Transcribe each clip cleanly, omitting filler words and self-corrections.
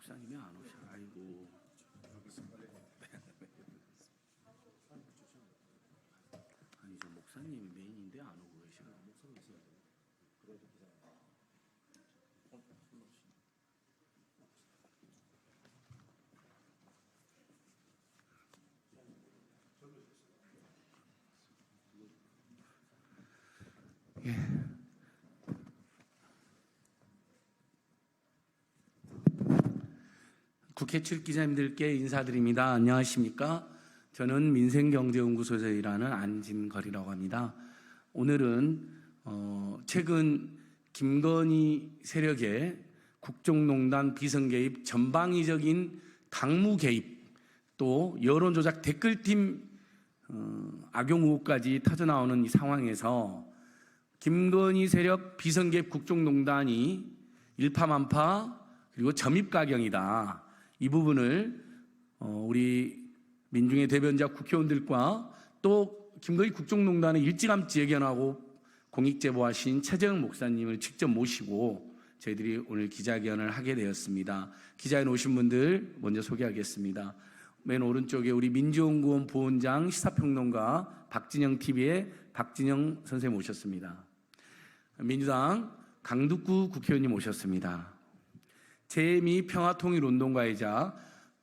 목사님이 안 오셔. 아이고. 아니 저 목사님이 메인인데 안 오고 계셔. 예. 국회 출입 기자님들께 인사드립니다. 안녕하십니까? 저는 민생경제연구소에서 일하는 안진걸이라고 합니다. 오늘은 최근 김건희 세력의 국정농단 비선 개입, 전방위적인 당무 개입, 또 여론조작 댓글팀 악용 의혹까지 터져나오는 이 상황에서 김건희 세력 비선 개입 국정농단이 일파만파 그리고 점입가경이다. 이 부분을 우리 민중의 대변자 국회의원들과 또 김건희 국정농단을 일찌감치 예견하고 공익제보하신 최재형 목사님을 직접 모시고 저희들이 오늘 기자회견을 하게 되었습니다. 기자회견 오신 분들 먼저 소개하겠습니다. 맨 오른쪽에 우리 민주연구원 부원장 시사평론가 박진영 TV의 박진영 선생님 오셨습니다. 민주당 강두구 국회의원님 오셨습니다. 재미 평화통일운동가이자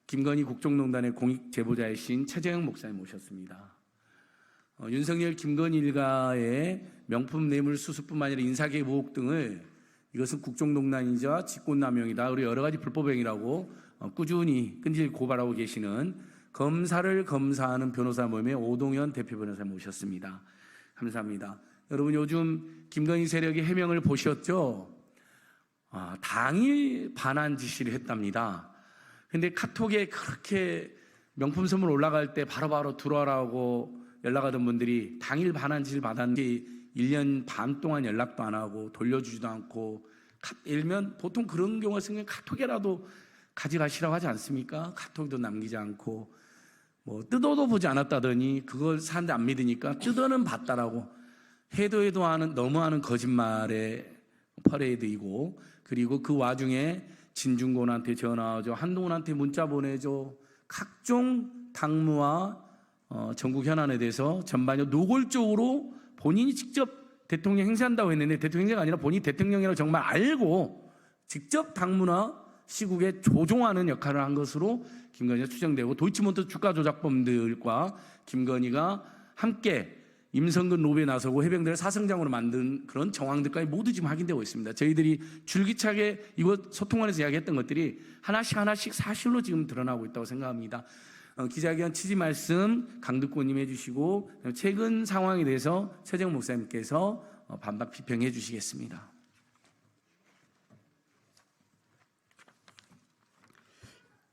김건희 국정농단의 공익제보자이신 최재형 목사님 모셨습니다. 윤석열 김건희 일가의 명품 뇌물 수수뿐만 아니라 인사개입 의혹 등을 이것은 국정농단이자 직권남용이다. 그리고 여러 가지 불법행위라고 꾸준히 끈질 고발하고 계시는 검사를 검사하는 변호사 모임의 오동현 대표 변호사님 모셨습니다. 감사합니다. 여러분 요즘 김건희 세력의 해명을 보셨죠? 당일 반환 지시를 했답니다. 근데 카톡에 그렇게 명품 선물 올라갈 때 바로바로 들어와라고 연락하던 분들이 당일 반환 지시를 받았는데 1년 반 동안 연락도 안 하고 돌려주지도 않고, 일면 보통 그런 경우가 생기면 카톡이라도 가져가시라고 하지 않습니까? 카톡도 남기지 않고 뭐 뜯어도 보지 않았다더니 그걸 사람들 안 믿으니까 뜯어는 봤다라고 해도 하는 너무하는 거짓말의 퍼레이드이고, 그리고 그 와중에 진중권한테 전화하죠, 한동훈한테 문자 보내죠, 각종 당무와 전국 현안에 대해서 전반적으로 노골적으로 본인이 직접 대통령 행세한다고 했는데 대통령 행세가 아니라 본인이 대통령이라고 정말 알고 직접 당무나 시국에 조종하는 역할을 한 것으로 김건희가 추정되고, 도이치모터 주가 조작범들과 김건희가 함께 임성근 로비에 나서고 해병대를 사성장으로 만든 그런 정황들까지 모두 지금 확인되고 있습니다. 저희들이 줄기차게 이곳 소통관에서 이야기했던 것들이 하나씩 사실로 지금 드러나고 있다고 생각합니다. 기자회견 취지 말씀 강두구님 해주시고, 최근 상황에 대해서 최재형 목사님께서 반박 비평해 주시겠습니다.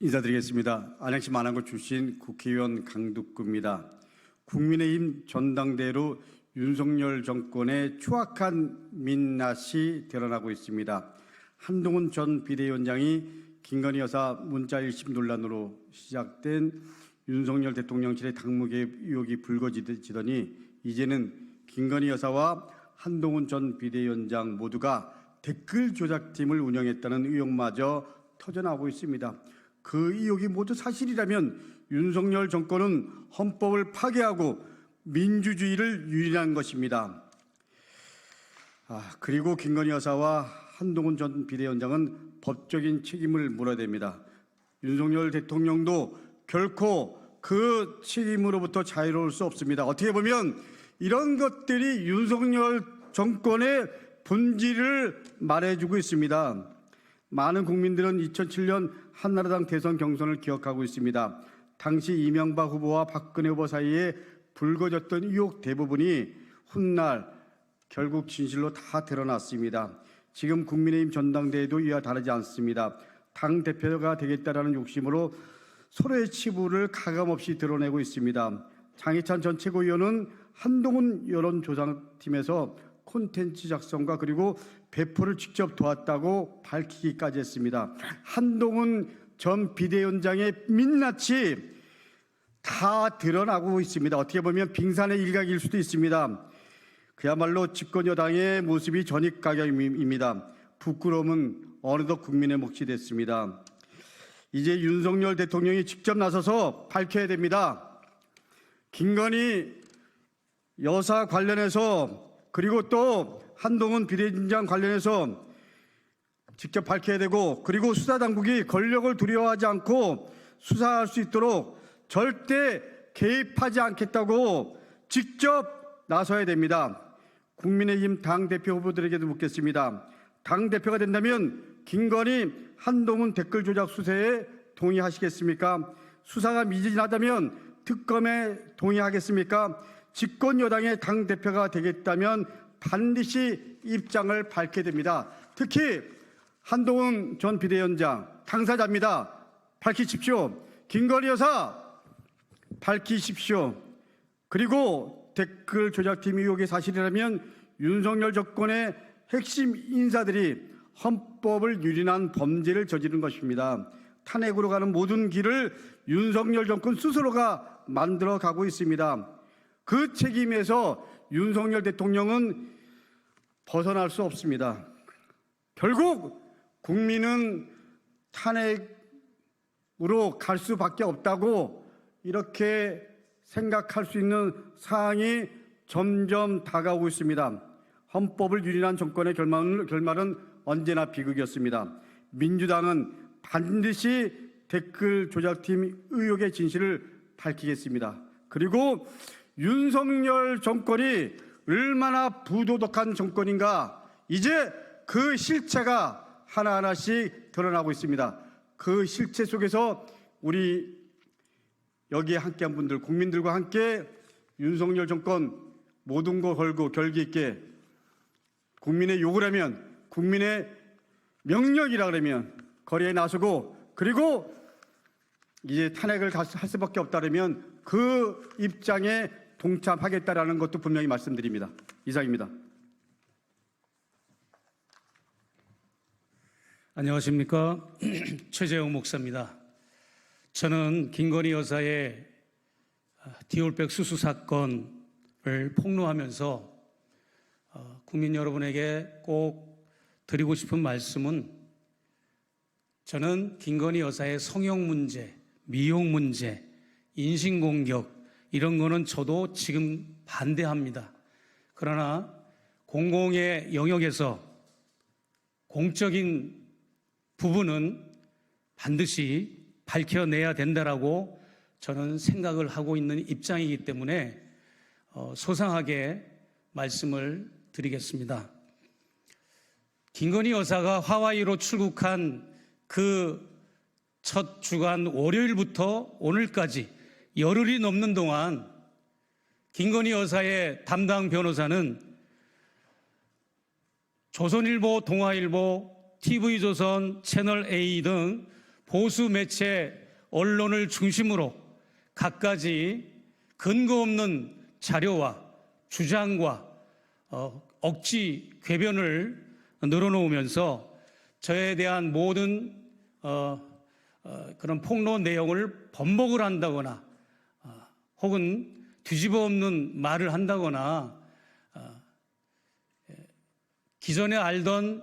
인사드리겠습니다. 안양시 만안구 출신 국회의원 강두구입니다. 국민의힘 전당대회로 윤석열 정권의 추악한 민낯이 드러나고 있습니다. 한동훈 전 비대위원장이 김건희 여사 문자 일심 논란으로 시작된 윤석열 대통령실의 당무 개입 의혹이 불거지더니 이제는 김건희 여사와 한동훈 전 비대위원장 모두가 댓글 조작팀을 운영했다는 의혹마저 터져나오고 있습니다. 그 의혹이 모두 사실이라면 윤석열 정권은 헌법을 파괴하고 민주주의를 유린한 것입니다. 그리고 김건희 여사와 한동훈 전 비대위원장은 법적인 책임을 물어야 됩니다. 윤석열 대통령도 결코 그 책임으로부터 자유로울 수 없습니다. 어떻게 보면 이런 것들이 윤석열 정권의 본질을 말해주고 있습니다. 많은 국민들은 2007년 한나라당 대선 경선을 기억하고 있습니다. 당시 이명박 후보와 박근혜 후보 사이에 불거졌던 의혹 대부분이 훗날 결국 진실로 다 드러났습니다. 지금 국민의힘 전당대회도 이와 다르지 않습니다. 당대표가 되겠다라는 욕심으로 서로의 치부를 가감없이 드러내고 있습니다. 장해찬 전 최고위원은 한동훈 여론조사팀에서 콘텐츠 작성과 그리고 배포를 직접 도왔다고 밝히기까지 했습니다. 한동훈 전 비대위원장의 민낯이 다 드러나고 있습니다. 어떻게 보면 빙산의 일각일 수도 있습니다. 그야말로 집권 여당의 모습이 전입가경입니다. 부끄러움은 어느덧 국민의 몫이 됐습니다. 이제 윤석열 대통령이 직접 나서서 밝혀야 됩니다. 김건희 여사 관련해서 그리고 또 한동훈 비대위원장 관련해서 직접 밝혀야 되고, 그리고 수사당국이 권력을 두려워하지 않고 수사할 수 있도록 절대 개입하지 않겠다고 직접 나서야 됩니다. 국민의힘 당대표 후보들에게도 묻겠습니다. 당대표가 된다면 김건희 한동훈 댓글 조작 수사에 동의하시겠습니까? 수사가 미진하다면 특검에 동의하겠습니까? 집권 여당의 당대표가 되겠다면 반드시 입장을 밝게 됩니다. 특히 한동훈 전 비대위원장 당사자입니다. 밝히십시오. 김건희 여사 밝히십시오. 그리고 댓글 조작팀 의혹이 사실이라면 윤석열 정권의 핵심 인사들이 헌법을 유린한 범죄를 저지른 것입니다. 탄핵으로 가는 모든 길을 윤석열 정권 스스로가 만들어 가고 있습니다. 그 책임에서 윤석열 대통령은 벗어날 수 없습니다. 결국 국민은 탄핵으로 갈 수밖에 없다고 이렇게 생각할 수 있는 사항이 점점 다가오고 있습니다. 헌법을 유린한 정권의 결말은 언제나 비극이었습니다. 민주당은 반드시 댓글 조작팀 의혹의 진실을 밝히겠습니다. 그리고 윤석열 정권이 얼마나 부도덕한 정권인가, 이제 그 실체가 하나하나씩 드러나고 있습니다. 그 실체 속에서 우리 여기에 함께한 분들, 국민들과 함께 윤석열 정권 모든 거 걸고 결기 있게 국민의 욕을 하면, 국민의 명령이라 그러면 거리에 나서고, 그리고 이제 탄핵을 할 수밖에 없다면 그 입장에 동참하겠다라는 것도 분명히 말씀드립니다. 이상입니다. 안녕하십니까. 최재형 목사입니다. 저는 김건희 여사의 디올백 수수 사건을 폭로하면서 국민 여러분에게 꼭 드리고 싶은 말씀은, 저는 김건희 여사의 성형 문제, 미용 문제, 인신공격 이런 거는 저도 지금 반대합니다. 그러나 공공의 영역에서 공적인 부분은 반드시 밝혀내야 된다라고 저는 생각을 하고 있는 입장이기 때문에 소상하게 말씀을 드리겠습니다. 김건희 여사가 하와이로 출국한 그 첫 주간 월요일부터 오늘까지 열흘이 넘는 동안 김건희 여사의 담당 변호사는 조선일보, 동아일보, TV조선, 채널A 등 보수 매체 언론을 중심으로 갖가지 근거 없는 자료와 주장과 억지 궤변을 늘어놓으면서 저에 대한 모든 그런 폭로 내용을 번복을 한다거나 혹은 뒤집어 엎는 말을 한다거나 기존에 알던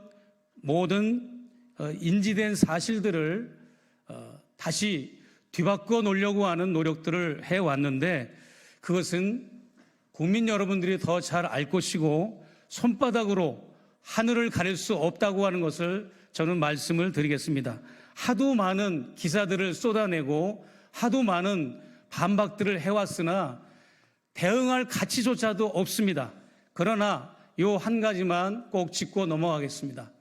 모든 인지된 사실들을 다시 뒤바꿔 놓으려고 하는 노력들을 해왔는데, 그것은 국민 여러분들이 더 잘 알 것이고 손바닥으로 하늘을 가릴 수 없다고 하는 것을 저는 말씀을 드리겠습니다. 하도 많은 기사들을 쏟아내고 하도 많은 반박들을 해왔으나 대응할 가치조차도 없습니다. 그러나 요 한 가지만 꼭 짚고 넘어가겠습니다.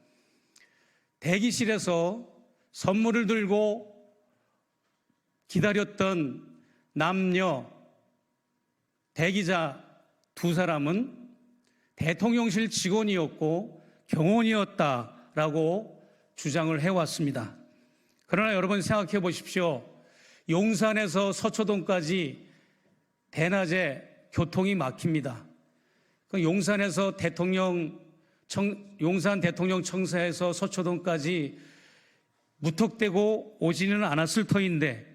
대기실에서 선물을 들고 기다렸던 남녀 대기자 두 사람은 대통령실 직원이었고 경호원이었다라고 주장을 해왔습니다. 그러나 여러분 생각해 보십시오. 용산에서 서초동까지 대낮에 교통이 막힙니다. 용산에서 용산 대통령 청사에서 서초동까지 무턱대고 오지는 않았을 터인데,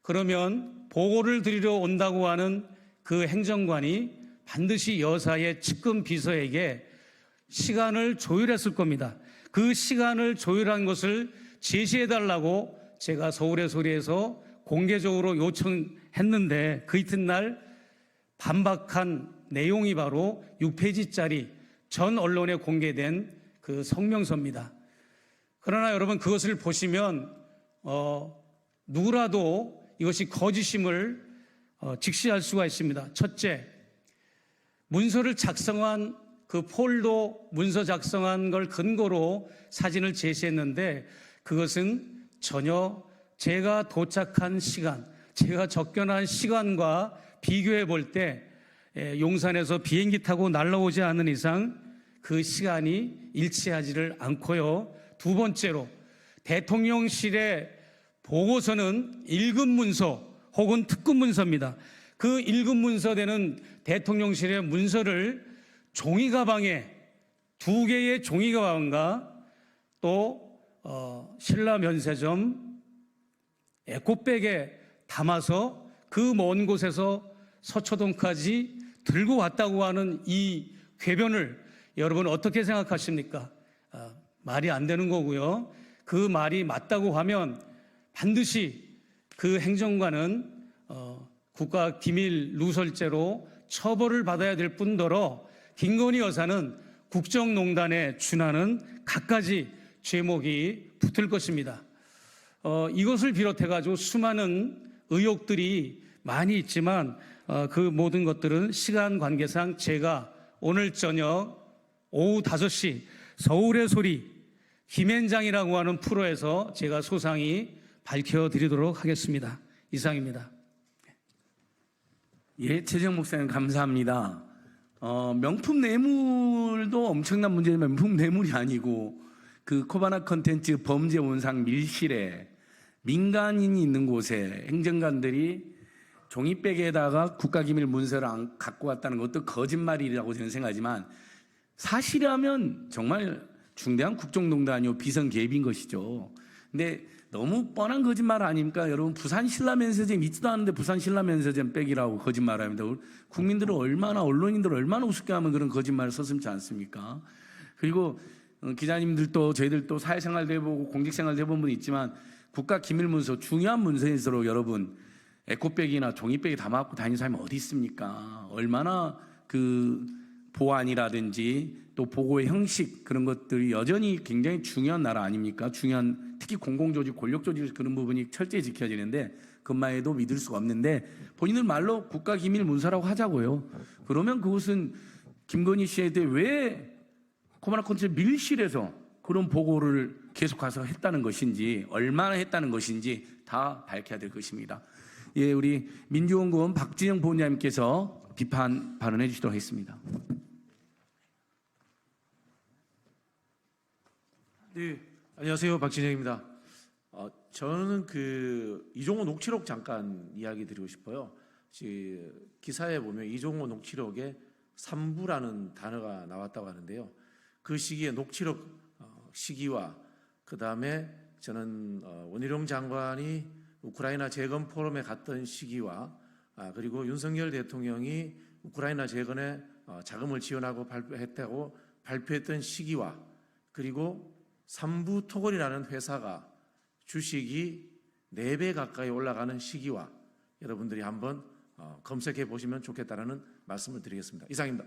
그러면 보고를 드리러 온다고 하는 그 행정관이 반드시 여사의 측근 비서에게 시간을 조율했을 겁니다. 그 시간을 조율한 것을 제시해달라고 제가 서울의 소리에서 공개적으로 요청했는데 그 이튿날 반박한 내용이 바로 6페이지짜리 전 언론에 공개된 그 성명서입니다. 그러나 여러분 그것을 보시면 누구라도 이것이 거짓임을 직시할 수가 있습니다. 첫째, 문서를 작성한 그 폴더 문서 작성한 걸 근거로 사진을 제시했는데 그것은 전혀 제가 도착한 시간, 제가 접견한 시간과 비교해 볼 때 용산에서 비행기 타고 날아오지 않는 이상 그 시간이 일치하지를 않고요. 두 번째로 대통령실의 보고서는 1급 문서 혹은 특급 문서입니다. 그 1급 문서되는 대통령실의 문서를 종이 가방에 2개의 종이 가방과 또 신라 면세점 에코백에 담아서 그 먼 곳에서 서초동까지 들고 왔다고 하는 이 궤변을 여러분 어떻게 생각하십니까? 말이 안 되는 거고요. 그 말이 맞다고 하면 반드시 그 행정관은 국가기밀 누설죄로 처벌을 받아야 될 뿐더러 김건희 여사는 국정농단에 준하는 갖가지 죄목이 붙을 것입니다. 이것을 비롯해가지고 수많은 의혹들이 많이 있지만 그 모든 것들은 시간 관계상 제가 오늘 저녁 오후 5시 서울의 소리 김앤장이라고 하는 프로에서 제가 소상히 밝혀드리도록 하겠습니다. 이상입니다. 예, 최재형 목사님 감사합니다. 명품 뇌물도 엄청난 문제지만 명품 뇌물이 아니고 그 코바나 컨텐츠 범죄 원상 밀실에 민간인이 있는 곳에 행정관들이 종이백에다가 국가기밀 문서를 안 갖고 왔다는 것도 거짓말이라고 저는 생각하지만 사실이라면 정말 중대한 국정농단이요 비선개입인 것이죠. 근데 너무 뻔한 거짓말 아닙니까? 여러분 부산 신라면세점 있지도 않은데 부산 신라면세점 백이라고 거짓말합니다. 국민들은 얼마나 언론인들 얼마나 우습게 하면 그런 거짓말을 서슴지 않습니까? 그리고 기자님들도 저희들도 사회생활도 해보고 공직생활도 해본 분이 있지만 국가기밀문서 중요한 문서일수록 여러분 에코백이나 종이백에 담아갖고 다니는 사람이 어디 있습니까? 얼마나 그 보안이라든지 또 보고의 형식 그런 것들이 여전히 굉장히 중요한 나라 아닙니까? 중요한 특히 공공조직, 권력조직 그런 부분이 철저히 지켜지는데 그것만 해도 믿을 수가 없는데 본인들 말로 국가기밀문서라고 하자고요. 그러면 그것은 김건희 씨한테 왜 코바나 컨텐츠 밀실에서 그런 보고를 계속 가서 했다는 것인지 얼마나 했다는 것인지 다 밝혀야 될 것입니다. 예, 우리 민주연구원 박진영 보원장님께서 비판 발언해 주시도록 하겠습니다. 네, 안녕하세요. 박진영입니다. 저는 그 이종호 녹취록 잠깐 이야기 드리고 싶어요. 기사에 보면 이종호 녹취록에 삼부라는 단어가 나왔다고 하는데요. 그 시기에 녹취록 시기와 그 다음에 저는 원희룡 장관이 우크라이나 재건 포럼에 갔던 시기와 그리고 윤석열 대통령이 우크라이나 재건에 자금을 지원하고 발표했다고 발표했던 시기와 그리고 삼부토건이라는 회사가 주식이 4배 가까이 올라가는 시기와 여러분들이 한번 검색해 보시면 좋겠다는 말씀을 드리겠습니다. 이상입니다.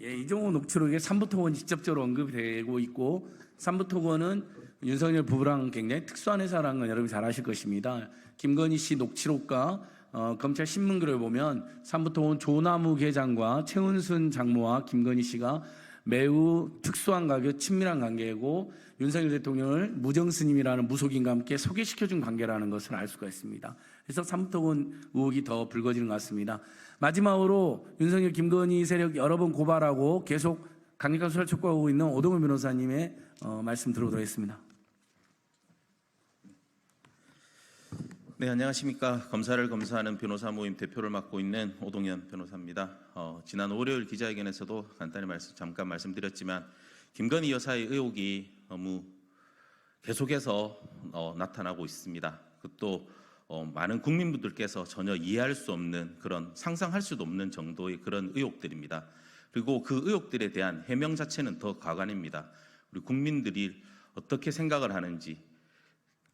예, 이종호 녹취록에 삼부토건 직접적으로 언급이 되고 있고 삼부토건은 윤석열 부부랑 굉장히 특수한 회사라는 건 여러분이 잘 아실 것입니다. 김건희 씨 녹취록과 검찰 신문글을 보면 삼부토건 조남욱 회장과 최은순 장모와 김건희 씨가 매우 특수한 관계, 친밀한 관계고 윤석열 대통령을 무정스님이라는 무속인과 함께 소개시켜준 관계라는 것을 알 수가 있습니다. 그래서 삼부토건 의혹이 더 불거지는 것 같습니다. 마지막으로 윤석열 김건희 세력 여러 번 고발하고 계속 강력한 수사를 촉구하고 있는 오동훈 변호사님의 말씀 들어보도록 하겠습니다. 네, 안녕하십니까. 검사를 검사하는 변호사 모임 대표를 맡고 있는 오동현 변호사입니다. 지난 월요일 기자회견에서도 간단히 잠깐 말씀드렸지만 김건희 여사의 의혹이 너무 계속해서 나타나고 있습니다. 또 많은 국민분들께서 전혀 이해할 수 없는 그런 상상할 수도 없는 정도의 그런 의혹들입니다. 그리고 그 의혹들에 대한 해명 자체는 더 가관입니다. 우리 국민들이 어떻게 생각을 하는지,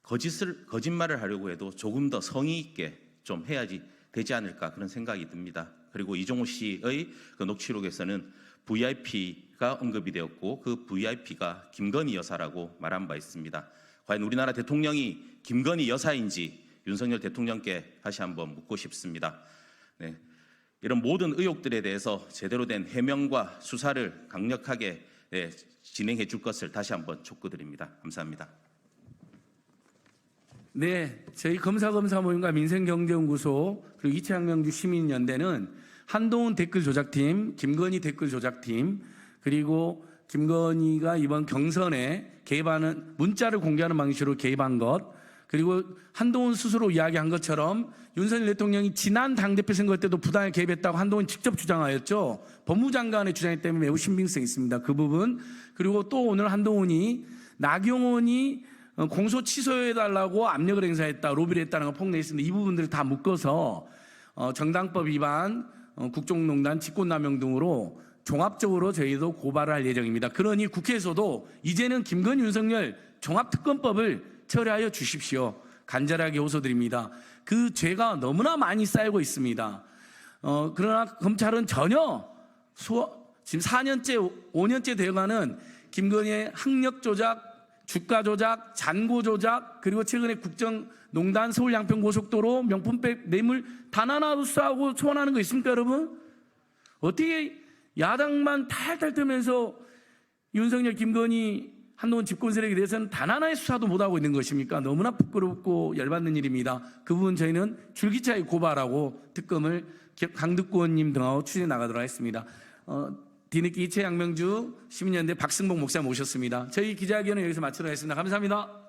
거짓말을 하려고 해도 조금 더 성의 있게 좀 해야지 되지 않을까 그런 생각이 듭니다. 그리고 이종호 씨의 그 녹취록에서는 VIP가 언급이 되었고 그 VIP가 김건희 여사라고 말한 바 있습니다. 과연 우리나라 대통령이 김건희 여사인지 윤석열 대통령께 다시 한번 묻고 싶습니다. 네. 이런 모든 의혹들에 대해서 제대로 된 해명과 수사를 강력하게 진행해 줄 것을 다시 한번 촉구드립니다. 감사합니다. 네, 저희 검사 모임과 민생경제연구소 그리고 이채양명주 시민연대는 한동훈 댓글 조작팀, 김건희 댓글 조작팀, 그리고 김건희가 이번 경선에 개입하는 문자를 공개하는 방식으로 개입한 것, 그리고 한동훈 스스로 이야기한 것처럼 윤석열 대통령이 지난 당대표 선거 때도 부당하게 개입했다고 한동훈이 직접 주장하였죠. 법무장관의 주장이기 때문에 매우 신빙성이 있습니다. 그 부분. 그리고 또 오늘 한동훈이 나경원이 공소 취소해달라고 압력을 행사했다, 로비를 했다는 걸 폭로했습니다. 이 부분들을 다 묶어서 정당법 위반, 국정농단, 직권남용 등으로 종합적으로 저희도 고발을 할 예정입니다. 그러니 국회에서도 이제는 김건희, 윤석열 종합특검법을 처리하여 주십시오. 간절하게 호소드립니다. 그 죄가 너무나 많이 쌓이고 있습니다. 그러나 검찰은 전혀 지금 4년째, 5년째 되어가는 김건희의 학력 조작, 주가 조작, 잔고 조작, 그리고 최근에 국정농단, 서울 양평고속도로 명품백 뇌물 단 하나도 수사하고 소환하는 거 있습니까, 여러분? 어떻게 야당만 탈탈 떨면서 윤석열, 김건희, 한동훈 집권 세력에 대해서는 단 하나의 수사도 못하고 있는 것입니까? 너무나 부끄럽고 열받는 일입니다. 그 부분 저희는 줄기차게 고발하고 특검을 강득구원님 등하고 추진해 나가도록 하겠습니다. 뒤늦게 이채양명주 시민연대 박승복 목사 모셨습니다. 저희 기자회견은 여기서 마치도록 하겠습니다. 감사합니다.